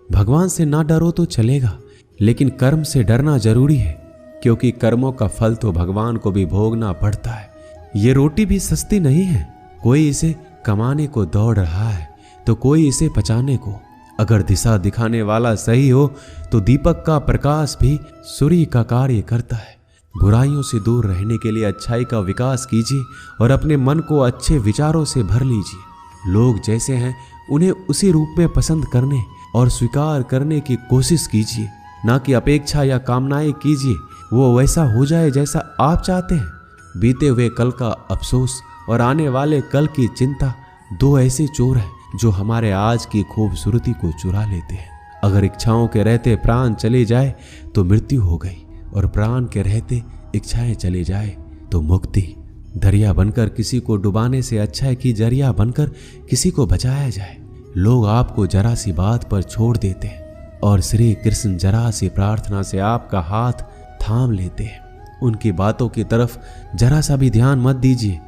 भगवान से ना डरो तो चलेगा, लेकिन कर्म से डरना जरूरी है, क्योंकि कर्मों का फल तो भगवान को भी भोगना पड़ता है। ये रोटी भी सस्ती नहीं है, कोई इसे कमाने को दौड़ रहा है तो कोई इसे पचाने को। अगर दिशा दिखाने वाला सही हो तो दीपक का प्रकाश भी सूर्य का कार्य करता है। बुराइयों से दूर रहने के लिए अच्छाई का विकास कीजिए और अपने मन को अच्छे विचारों से भर लीजिए। लोग जैसे हैं उन्हें उसी रूप में पसंद करने और स्वीकार करने की कोशिश कीजिए, ना कि अपेक्षा या कामनाएं कीजिए वो वैसा हो जाए जैसा आप चाहते हैं। बीते हुए कल का अफसोस और आने वाले कल की चिंता दो ऐसे चोर हैं जो हमारे आज की खूबसूरती को चुरा लेते हैं। अगर इच्छाओं के रहते प्राण चले जाए तो मृत्यु हो गई, और प्राण के रहते इच्छाएं चले जाए तो मुक्ति। दरिया बनकर किसी को डुबाने से अच्छा है कि जरिया बनकर किसी को बचाया जाए। लोग आपको जरा सी बात पर छोड़ देते हैं और श्री कृष्ण जरा सी प्रार्थना से आपका हाथ थाम लेते हैं। उनकी बातों की तरफ जरा सा भी ध्यान मत दीजिए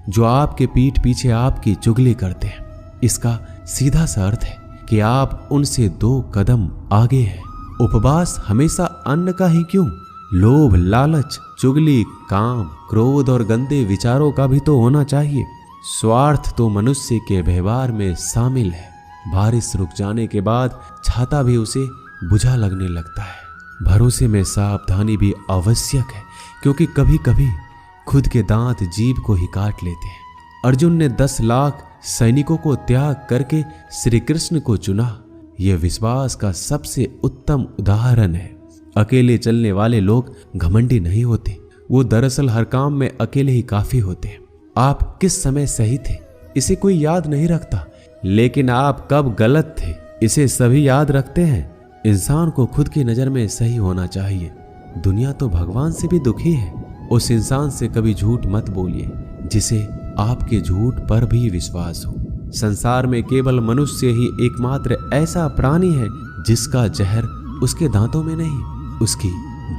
जो आपके पीठ पीछे आपकी चुगली करते हैं। इसका सीधा सा अर्थ है कि आप उनसे 2 कदम आगे हैं। उपवास हमेशा अन्न का ही क्यों, लोभ, लालच, चुगली, काम, क्रोध और गंदे विचारों का भी तो होना चाहिए। स्वार्थ तो मनुष्य के व्यवहार में शामिल है। बारिश रुक जाने के बाद छाता भी उसे बुझा लगने लगता है। भरोसे में सावधानी भी आवश्यक है, क्योंकि कभी कभी खुद के दांत जीभ को ही काट लेते हैं। अर्जुन ने 10 लाख सैनिकों को त्याग करके श्री कृष्ण को चुना। यह विश्वास का सबसे उत्तम उदाहरण है। अकेले चलने वाले लोग घमंडी नहीं होते, वो दरअसल हर काम में अकेले ही काफी होते हैं। आप किस समय सही थे इसे कोई याद नहीं रखता, लेकिन आप कब गलत थे इसे सभी याद रखते हैं। इंसान को खुद की नजर में सही होना चाहिए। दुनिया तो भगवान से भी दुखी है। उस इंसान से कभी झूठ मत बोलिए जिसे आपके झूठ पर भी विश्वास हो। संसार में केवल मनुष्य ही एकमात्र ऐसा प्राणी है जिसका जहर उसके दांतों में नहीं, उसकी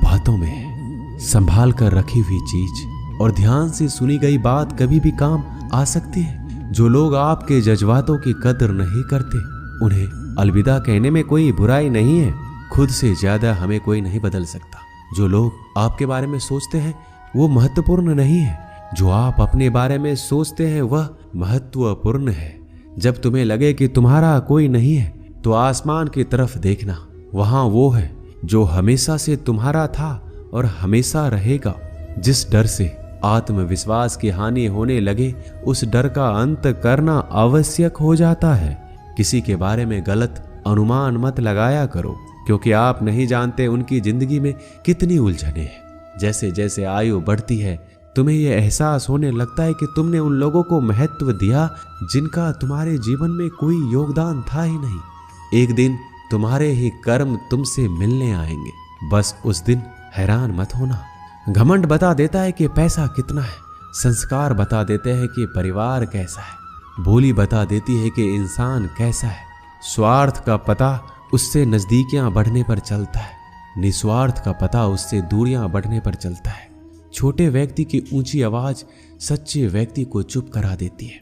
बातों में है। संभाल कर रखी हुई चीज और ध्यान से सुनी गई बात कभी भी काम आ सकती है। जो लोग आपके जज्बातों की कदर नहीं करते उन्हें अलविदा कहने में कोई बुराई नहीं है। खुद से ज्यादा हमें कोई नहीं बदल सकता। जो लोग आपके बारे में सोचते हैं वो महत्वपूर्ण नहीं है, जो आप अपने बारे में सोचते हैं वह महत्वपूर्ण है। जब तुम्हें लगे कि तुम्हारा कोई नहीं है तो आसमान की तरफ देखना, वहां वो है जो हमेशा से तुम्हारा था और हमेशा रहेगा। जिस डर से आत्मविश्वास की हानि होने लगे उस डर का अंत करना आवश्यक हो जाता है। किसी के बारे में गलत अनुमान मत लगाया करो, क्योंकि आप नहीं जानते उनकी जिंदगी में कितनी उलझनें हैं। जैसे जैसे आयु बढ़ती है तुम्हें यह एहसास होने लगता है कि तुमने उन लोगों को महत्व दिया जिनका तुम्हारे जीवन में कोई योगदान था ही नहीं। एक दिन तुम्हारे ही कर्म तुमसे मिलने आएंगे, बस उस दिन हैरान मत होना। घमंड बता देता है कि पैसा कितना है, संस्कार बता देते हैं कि परिवार कैसा है, बोली बता देती है कि इंसान कैसा है। स्वार्थ का पता उससे नजदीकियां बढ़ने पर चलता है, निस्वार्थ का पता उससे दूरियां बढ़ने पर चलता है। छोटे व्यक्ति की ऊंची आवाज सच्चे व्यक्ति को चुप करा देती है,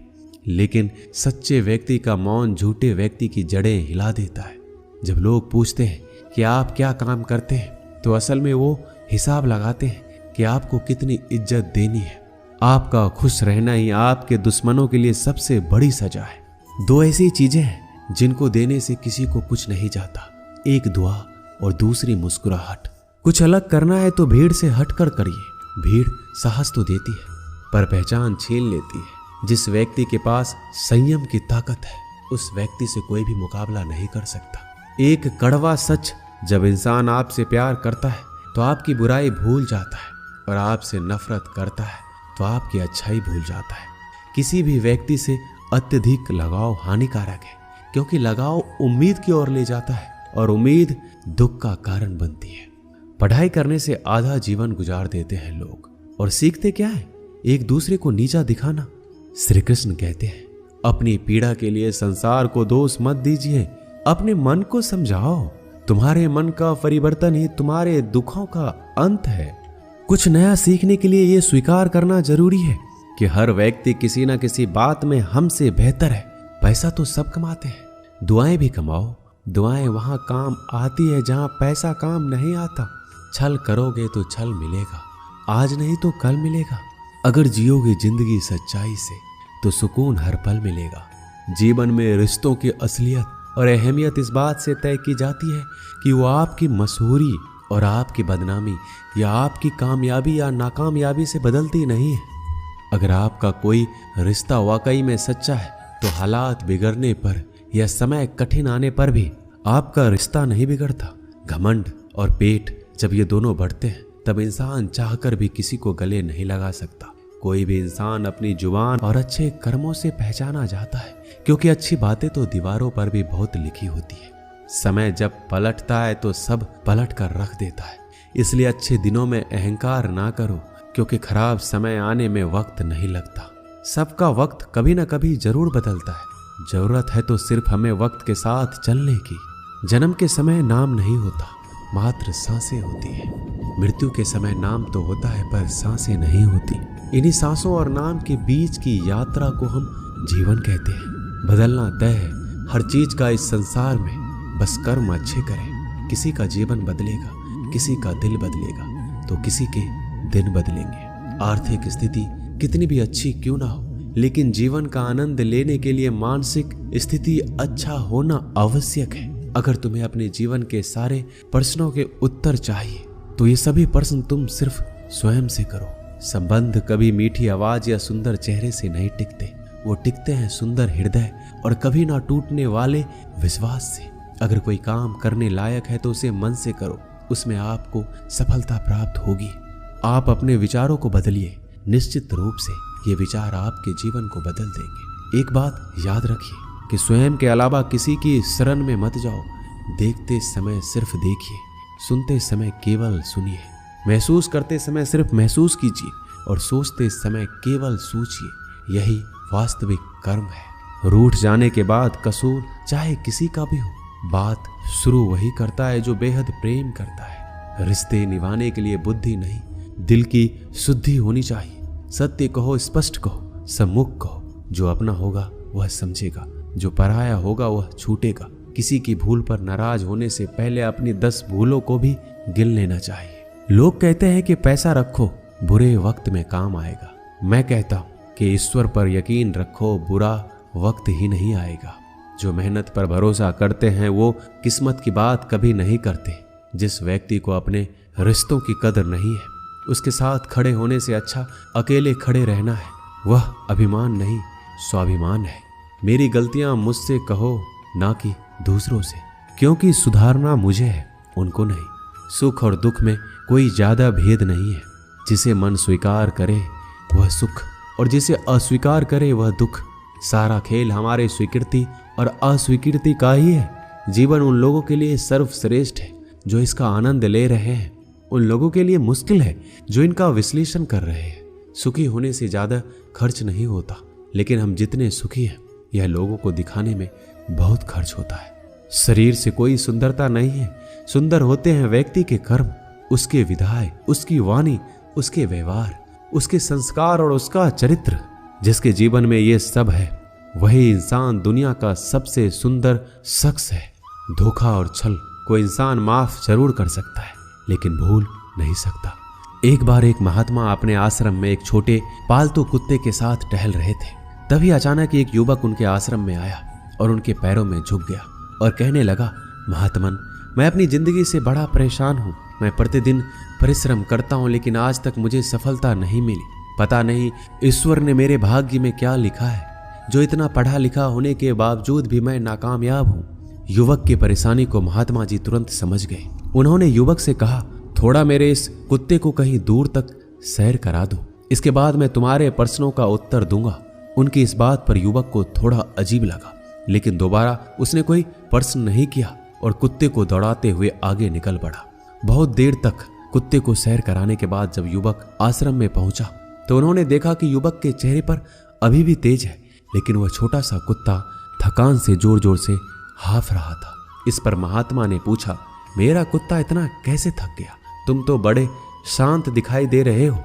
लेकिन सच्चे व्यक्ति का मौन झूठे व्यक्ति की जड़ें हिला देता है। जब लोग पूछते हैं कि आप क्या काम करते हैं तो असल में वो हिसाब लगाते हैं कि आपको कितनी इज्जत देनी है। आपका खुश रहना ही आपके दुश्मनों के लिए सबसे बड़ी सजा है। 2 ऐसी चीजें हैं जिनको देने से किसी को कुछ नहीं जाता, एक दुआ और दूसरी मुस्कुराहट। कुछ अलग करना है तो भीड़ से हटकर करिए। भीड़ साहस तो देती है पर पहचान छीन लेती है। जिस व्यक्ति के पास संयम की ताकत है उस व्यक्ति से कोई भी मुकाबला नहीं कर सकता। एक कड़वा सच, जब इंसान आपसे प्यार करता है तो आपकी बुराई भूल जाता है, और आपसे नफरत करता है तो आपकी अच्छाई भूल जाता है। किसी भी व्यक्ति से अत्यधिक लगाव हानिकारक है, क्योंकि लगाव उम्मीद की ओर ले जाता है और उम्मीद दुख का कारण बनती है। पढ़ाई करने से आधा जीवन गुजार देते हैं लोग, और सीखते क्या है? एक दूसरे को नीचा दिखाना। श्री कृष्ण कहते हैं अपनी पीड़ा के लिए संसार को दोष मत दीजिए, अपने मन को समझाओ। तुम्हारे मन का परिवर्तन ही तुम्हारे दुखों का अंत है। कुछ नया सीखने के लिए यह स्वीकार करना जरूरी है कि हर व्यक्ति किसी न किसी बात में हमसे बेहतर है। पैसा तो सब कमाते हैं, दुआएं भी कमाओ, दुआएं वहां काम आती है जहां पैसा काम नहीं आता। छल करोगे तो छल मिलेगा, आज नहीं तो कल मिलेगा। अगर जियोगे जिंदगी सच्चाई से तो सुकून हर पल मिलेगा। जीवन में रिश्तों की असलियत और अहमियत इस बात से तय की जाती है कि वो आपकी मशहूरी और आपकी बदनामी या आपकी कामयाबी या नाकामयाबी से बदलती नहीं है। अगर आपका कोई रिश्ता वाकई में सच्चा है तो हालात बिगड़ने पर या समय कठिन आने पर भी आपका रिश्ता नहीं बिगड़ता। घमंड और पेट जब ये दोनों बढ़ते हैं तब इंसान चाहकर भी किसी को गले नहीं लगा सकता। कोई भी इंसान अपनी जुबान और अच्छे कर्मों से पहचाना जाता है, क्योंकि अच्छी बातें तो दीवारों पर भी बहुत लिखी होती है। समय जब पलटता है तो सब पलट कर रख देता है। इसलिए अच्छे दिनों में अहंकार ना करो, क्योंकि खराब समय आने में वक्त नहीं लगता। सबका वक्त कभी ना कभी जरूर बदलता है। जरूरत है तो सिर्फ हमें वक्त के साथ चलने की। जन्म के समय नाम नहीं होता, मात्र सांसें होती है। मृत्यु के समय नाम तो होता है पर सांसें नहीं होती। इन्हीं सांसों और नाम के बीच की यात्रा को हम जीवन कहते हैं। बदलना तय है हर चीज का इस संसार में, बस कर्म अच्छे करें। किसी का जीवन बदलेगा, किसी का दिल बदलेगा, तो किसी के दिन बदलेंगे। आर्थिक स्थिति कितनी भी अच्छी क्यों ना हो, लेकिन जीवन का आनंद लेने के लिए मानसिक स्थिति अच्छा होना आवश्यक है। अगर तुम्हें अपने जीवन के सारे प्रश्नों के उत्तर चाहिए तो ये सभी प्रश्न तुम सिर्फ स्वयं से करो। संबंध कभी मीठी आवाज या सुंदर चेहरे से नहीं टिकते, वो टिकते हैं सुंदर हृदय और कभी ना टूटने वाले विश्वास से। अगर कोई काम करने लायक है तो उसे मन से करो, उसमें आपको सफलता प्राप्त होगी। आप अपने विचारों को बदलिए, निश्चित रूप से ये विचार आपके जीवन को बदल देंगे। एक बात याद रखिए कि स्वयं के अलावा किसी की शरण में मत जाओ। देखते समय सिर्फ देखिए, सुनते समय केवल सुनिए, महसूस करते समय सिर्फ महसूस कीजिए और सोचते समय केवल सोचिए। यही वास्तविक कर्म है। रूठ जाने के बाद कसूर चाहे किसी का भी हो, बात शुरू वही करता है जो बेहद प्रेम करता है। रिश्ते निभाने के लिए बुद्धि नहीं, दिल की शुद्धि होनी चाहिए। सत्य कहो, स्पष्ट कहो, सम्मुख कहो। जो अपना होगा वह समझेगा, जो पराया होगा वह छूटेगा। किसी की भूल पर नाराज होने से पहले अपनी 10 भूलों को भी गिन लेना चाहिए। लोग कहते हैं कि पैसा रखो, बुरे वक्त में काम आएगा। मैं कहता हूं कि ईश्वर पर यकीन रखो, बुरा वक्त ही नहीं आएगा। जो मेहनत पर भरोसा करते हैं वो किस्मत की बात कभी नहीं करते। जिस व्यक्ति को अपने रिश्तों की कदर नहीं है, उसके साथ खड़े होने से अच्छा अकेले खड़े रहना है। वह अभिमान नहीं, स्वाभिमान है। मेरी गलतियां मुझसे कहो, ना कि दूसरों से, क्योंकि सुधारना मुझे है, उनको नहीं। सुख और दुख में कोई ज्यादा भेद नहीं है। जिसे मन स्वीकार करे वह सुख और जिसे अस्वीकार करे वह दुख। सारा खेल हमारे स्वीकृति और अस्वीकृति का ही है। जीवन उन लोगों के लिए सर्वश्रेष्ठ है जो इसका आनंद ले रहे हैं, उन लोगों के लिए मुश्किल है जो इनका विश्लेषण कर रहे हैं। सुखी होने से ज्यादा खर्च नहीं होता, लेकिन हम जितने सुखी हैं यह लोगों को दिखाने में बहुत खर्च होता है। शरीर से कोई सुंदरता नहीं है, सुंदर होते हैं व्यक्ति के कर्म, उसके विधाय, उसकी वाणी, उसके व्यवहार, उसके संस्कार और उसका चरित्र। जिसके जीवन में ये सब है वही इंसान दुनिया का सबसे सुंदर शख्स है। धोखा और छल को इंसान माफ जरूर कर सकता है, लेकिन भूल नहीं सकता। एक बार एक महात्मा अपने आश्रम में एक छोटे पालतू कुत्ते के साथ टहल रहे थे। तभी अचानक एक युवक उनके आश्रम में आया और उनके पैरों में झुक गया और कहने लगा, महात्मन, मैं अपनी जिंदगी से बड़ा परेशान हूँ। मैं प्रतिदिन परिश्रम करता हूँ, लेकिन आज तक मुझे सफलता नहीं मिली। पता नहीं ईश्वर ने मेरे भाग्य में क्या लिखा है, जो इतना पढ़ा लिखा होने के बावजूद भी मैं नाकामयाब हूँ। युवक की परेशानी को महात्मा जी तुरंत समझ गए। उन्होंने युवक से कहा, थोड़ा मेरे इस कुत्ते को कहीं दूर तक सैर करा दो, इसके बाद मैं तुम्हारे प्रश्नों का उत्तर दूंगा। उनकी इस बात पर युवक को थोड़ा अजीब लगा, लेकिन दोबारा उसने कोई प्रश्न नहीं किया और कुत्ते को दौड़ाते हुए आगे निकल पड़ा। बहुत देर तक कुत्ते को सैर कराने के बाद जब युवक आश्रम में पहुंचा तो उन्होंने देखा कि युवक के चेहरे पर अभी भी तेज है, लेकिन वह छोटा सा कुत्ता थकान से जोर जोर से हाफ रहा था। इस पर महात्मा ने पूछा, मेरा कुत्ता इतना कैसे थक गया? तुम तो बड़े शांत दिखाई दे रहे हो,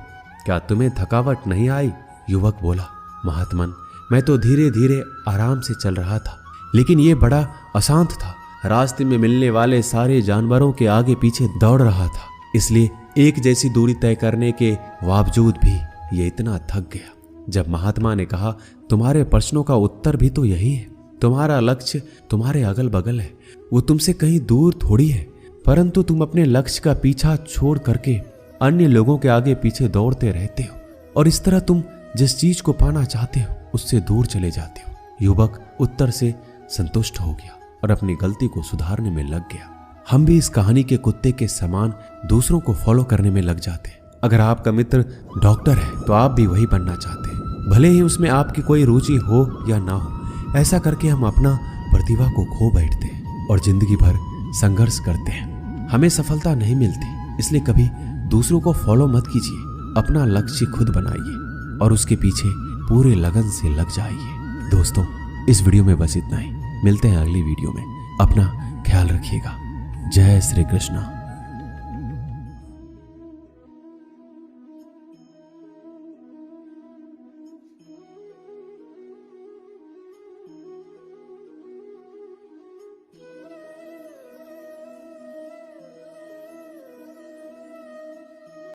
क्या तुम्हें थकावट नहीं आई? युवक बोला, महात्मन, मैं तो धीरे धीरे आराम से चल रहा था, लेकिन ये बड़ा अशांत था। रास्ते में मिलने वाले सारे जानवरों के आगे पीछे दौड़ रहा था, इसलिए एक जैसी दूरी तय करने के बावजूद भी ये इतना थक गया। जब महात्मा ने कहा, तुम्हारे प्रश्नों का उत्तर भी तो यही है, तुम्हारा लक्ष्य तुम्हारे अगल बगल है, वो तुमसे कहीं दूर थोड़ी है, परंतु तुम अपने लक्ष्य का पीछा छोड़ करके अन्य लोगों के आगे पीछे दौड़ते रहते हो और इस तरह तुम जिस चीज को पाना चाहते हो उससे दूर चले जाते हो। युवक उत्तर से संतुष्ट हो गया और अपनी गलती को सुधारने में लग गया। हम भी इस कहानी के कुत्ते के समान दूसरों को फॉलो करने में लग जाते हैं। अगर आपका मित्र डॉक्टर है तो आप भी वही बनना चाहते हैं, भले ही उसमें आपकी कोई रुचि हो या ना हो। ऐसा करके हम अपना प्रतिभा को खो बैठते हैं और जिंदगी भर संघर्ष करते हैं। हमें सफलता नहीं मिलती, इसलिए कभी दूसरों को फॉलो मत कीजिए। अपना लक्ष्य खुद बनाइए और उसके पीछे पूरे लगन से लग जाइए। दोस्तों, इस वीडियो में बस इतना ही। मिलते हैं अगली वीडियो में। अपना ख्याल रखिएगा। जय श्री कृष्ण।